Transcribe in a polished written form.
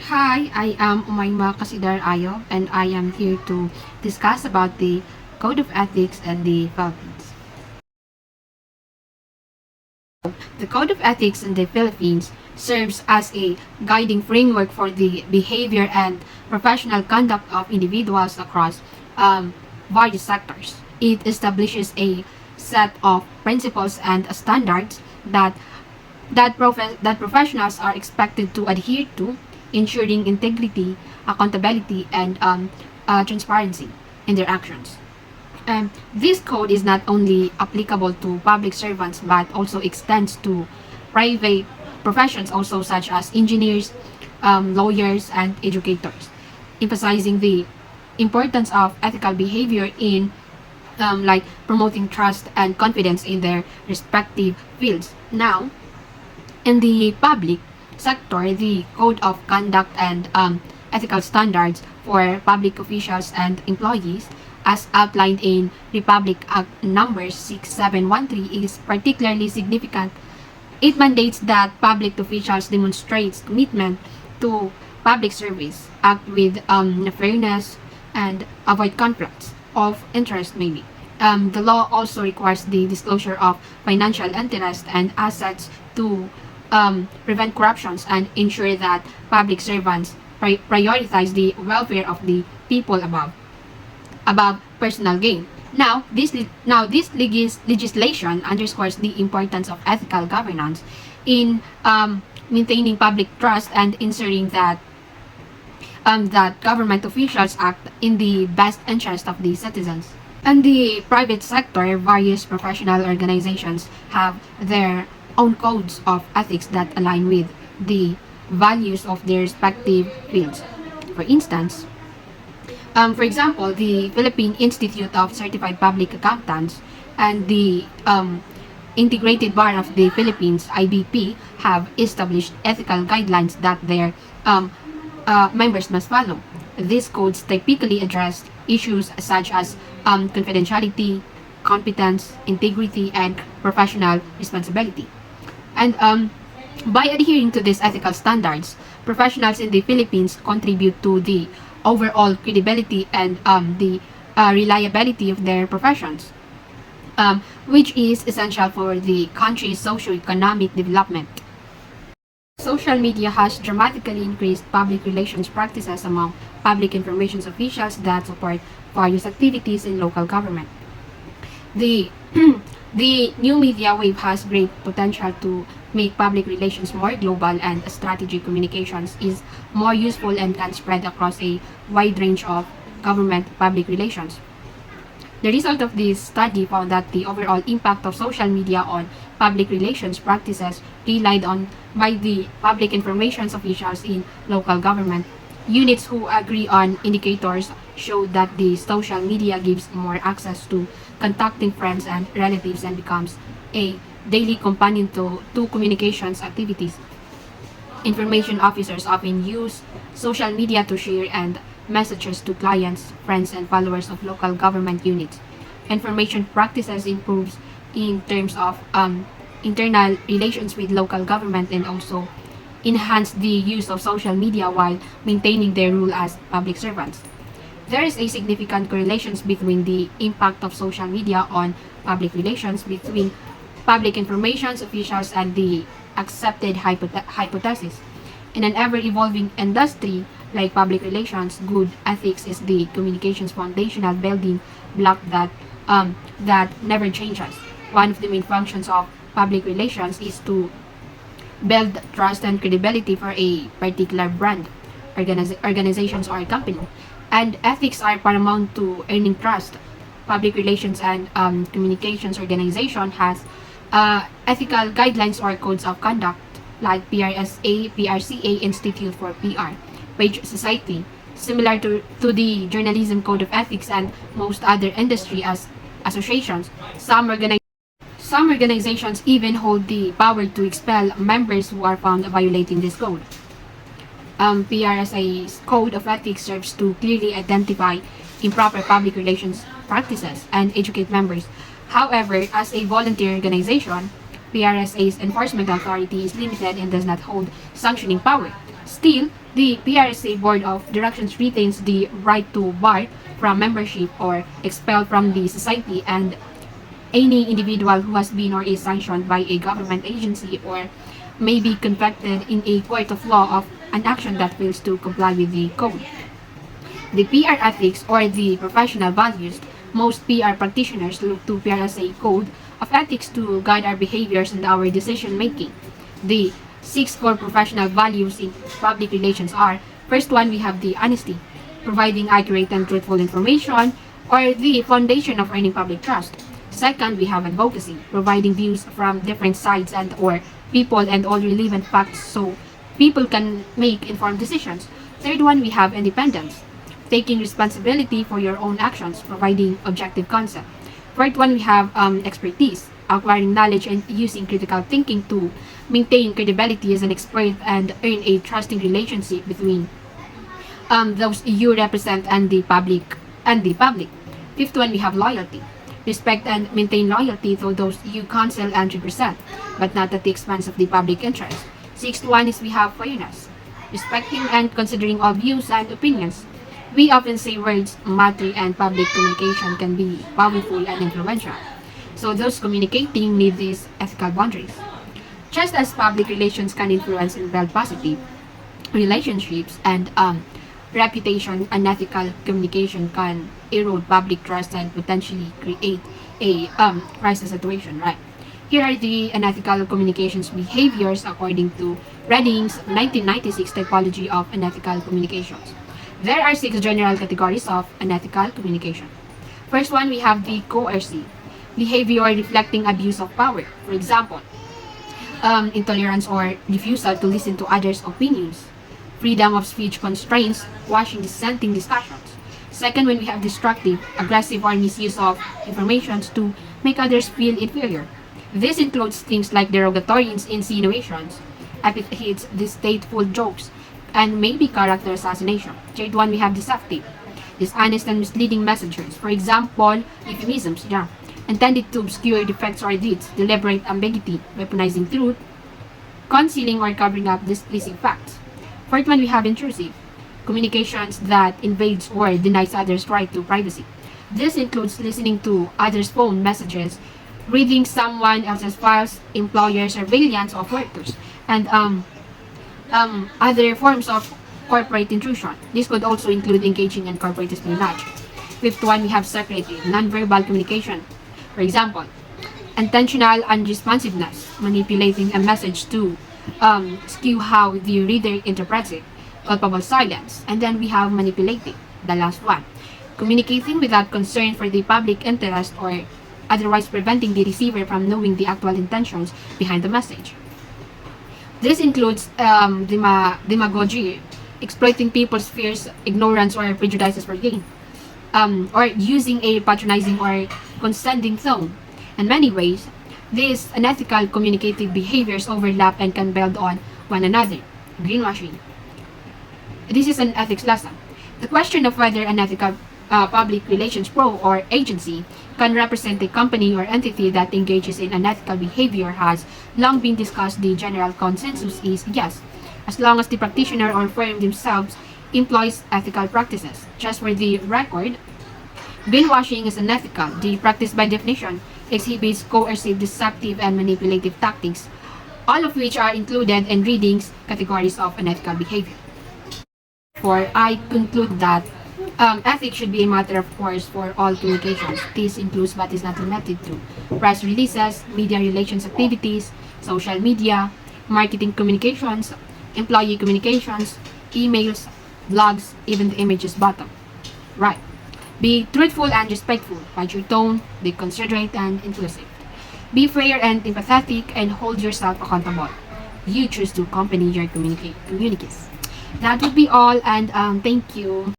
Hi, I am Omaymah C Ayob, and I am here to discuss about the Code of Ethics in the Philippines. The Code of Ethics in the Philippines serves as a guiding framework for the behavior and professional conduct of individuals across various sectors. It establishes a set of principles and standards that professionals are expected to adhere to, ensuring integrity, accountability, and transparency in their actions. This code is not only applicable to public servants but also extends to private professions also such as engineers, lawyers, and educators, emphasizing the importance of ethical behavior in like promoting trust and confidence in their respective fields. Now, in the public sector, the Code of Conduct and ethical standards for public officials and employees, as outlined in Republic Act number 6713, is particularly significant. It mandates that public officials demonstrate commitment to public service, act with fairness, and avoid conflicts of interest maybe. The law also requires the disclosure of financial interest and assets to prevent corruptions and ensure that public servants prioritize the welfare of the people above personal gain. Now, this legislation underscores the importance of ethical governance in maintaining public trust and ensuring that government officials act in the best interest of the citizens. In the private sector, various professional organizations have their own codes of ethics that align with the values of their respective fields. For instance, for example, the Philippine Institute of Certified Public Accountants and the Integrated Bar of the Philippines, IBP, have established ethical guidelines that their members must follow. These codes typically address issues such as confidentiality, competence, integrity, and professional responsibility. And by adhering to these ethical standards, professionals in the Philippines contribute to the overall credibility and the reliability of their professions, which is essential for the country's socio-economic development. Social media has dramatically increased public relations practices among public information officials that support various activities in local government. The the new media wave has great potential to make public relations more global, and strategic communications is more useful and can spread across a wide range of government public relations. The result of this study found that the overall impact of social media on public relations practices relied on by the public information officials in local government. Units who agree on indicators show that the social media gives more access to contacting friends and relatives and becomes a daily companion to communications activities. Information officers often use social media to share and messages to clients, friends, and followers of local government units. Information practices improves in terms of internal relations with local government and also enhance the use of social media while maintaining their role as public servants. There is a significant correlation between the impact of social media on public relations between public information officials and the accepted hypothesis. In an ever-evolving industry like public relations, good ethics is the communications foundational building block that never changes. One of the main functions of public relations is to build trust and credibility for a particular brand, organizations, or company. And ethics are paramount to earning trust. Public relations and communications organization has ethical guidelines or codes of conduct like PRCA Institute for PR, Page Society, similar to the Journalism Code of Ethics and most other industry as associations. Some organizations even hold the power to expel members who are found violating this code. PRSA's Code of Ethics serves to clearly identify improper public relations practices and educate members. However, as a volunteer organization, PRSA's enforcement authority is limited and does not hold sanctioning power. Still, the PRSA Board of Directors retains the right to bar from membership or expel from the society and any individual who has been or is sanctioned by a government agency or may be convicted in a court of law of an action that fails to comply with the code. The PR ethics or the professional values, most PR practitioners look to PRSA code of ethics to guide our behaviors and our decision making. The six core professional values in public relations are: first one, we have the honesty, providing accurate and truthful information or the foundation of earning public trust. Second, we have advocacy, providing views from different sides and or people and all relevant facts so people can make informed decisions. Third one, we have independence, taking responsibility for your own actions, providing objective concept. Fourth one, we have expertise, acquiring knowledge and using critical thinking to maintain credibility as an expert and earn a trusting relationship between those you represent and the public. Fifth one, we have loyalty, respect and maintain loyalty to those you counsel and represent, but not at the expense of the public interest. Sixth one is we have fairness, respecting and considering all views and opinions. We often say words matter and public communication can be powerful and influential. So those communicating need these ethical boundaries. Just as public relations can influence and build positive relationships and reputation, unethical communication can erode public trust and potentially create a crisis situation, right? Here are the unethical communications behaviors according to Redding's 1996 typology of unethical communications. There are 6 general categories of unethical communication. First one, we have the coercive behavior reflecting abuse of power. For example, intolerance or refusal to listen to others' opinions. Freedom of speech constraints, quashing dissenting discussions. Second, when we have destructive, aggressive, or misuse of information to make others feel inferior. This includes things like derogatory insinuations, epithets, distasteful jokes, and maybe character assassination. Third one, we have deceptive, dishonest and misleading messages. For example, euphemisms, intended to obscure defects or deeds, deliberate ambiguity, weaponizing truth, concealing or covering up displeasing facts. Fourth one, we have intrusive, communications that invades or denies others' right to privacy. This includes listening to others' phone messages, reading someone else's files, employer surveillance of workers, and other forms of corporate intrusion. This could also include engaging in corporate espionage. Fifth one, we have secretive, nonverbal communication. For example, intentional unresponsiveness, manipulating a message to skew how the reader interprets it. Culpable silence. And then we have manipulating, the last one. Communicating without concern for the public interest or otherwise preventing the receiver from knowing the actual intentions behind the message. This includes demagogy, exploiting people's fears, ignorance, or prejudices for gain, or using a patronizing or condescending tone. In many ways, these unethical communicative behaviors overlap and can build on one another. Greenwashing. This is an ethics lesson. The question of whether an ethical public relations pro or agency can represent a company or entity that engages in unethical behavior has long been discussed. The general consensus is yes, as long as the practitioner or firm themselves employs ethical practices. Just for the record, greenwashing is unethical. The practice by definition exhibits coercive, deceptive, and manipulative tactics, all of which are included in Reading's categories of unethical behavior. For I conclude that ethics should be a matter of course for all communications. This includes but is not limited to press releases, media relations activities, social media, marketing communications, employee communications, emails, blogs, even the images bottom. Right. Be truthful and respectful. Watch your tone, be considerate and inclusive. Be fair and empathetic and hold yourself accountable. You choose to accompany your communiques. That would be all and thank you.